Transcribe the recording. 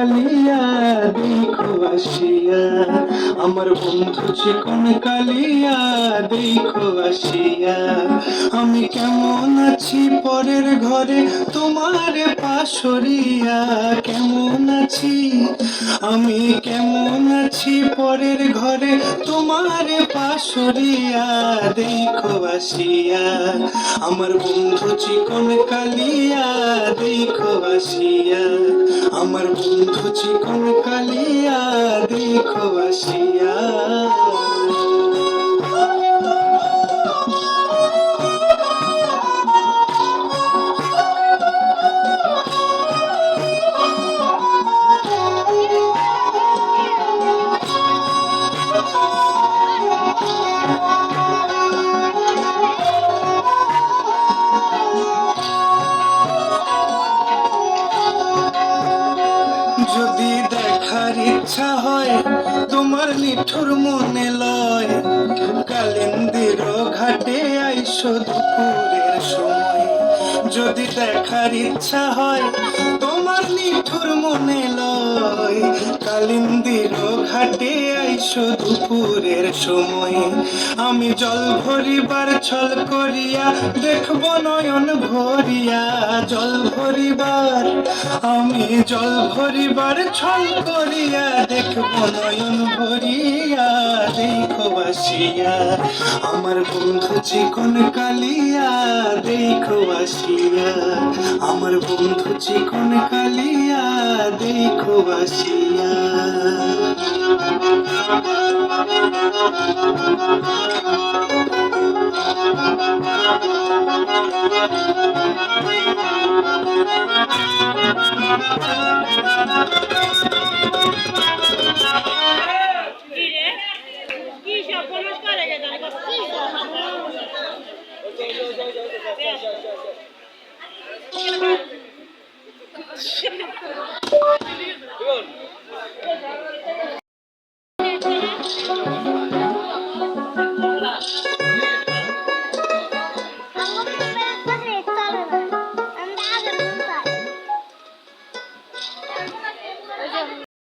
কালিয়া দেখো আসিয়া, আমার বন্ধু চিকন কালিয়া দেখো আসিয়া। আমি কেমন আছি পরের ঘরে তোমার পাশরিয়া, কেমন আছি আমি কেমন আছি পরের ঘরে তোমার পাশরিয়া দেখো আসিয়া, আমার বন্ধু চিকন কালিয়া দেখো আসিয়া, আমার বন্ধু চিকন কালিয়া দেখো আসিয়া। যদি দেখার ইচ্ছা হয় তোমার নিঠুর মনে লয়, কালিন্দির ঘাটে আইসো দুপুরের সময়। যদি দেখার ইচ্ছা হয় তোমার নিঠুর মনে লয়, কালিন্দির ঘাটে আইসো দুপুরের সময়। আমি জল ভরিবার ছল করিয়া দেখব নয়ন ভরিয়া, জল ভরিবার আমি জল ভরিবার ছল করিয়া দেখব নয়ন ভরিয়া দেখো আসিয়া, আমার বন্ধু চিকন কালিয়া দেখো আসিয়া, আমার বন্ধু চিকন কালিয়া দেখো আসিয়া।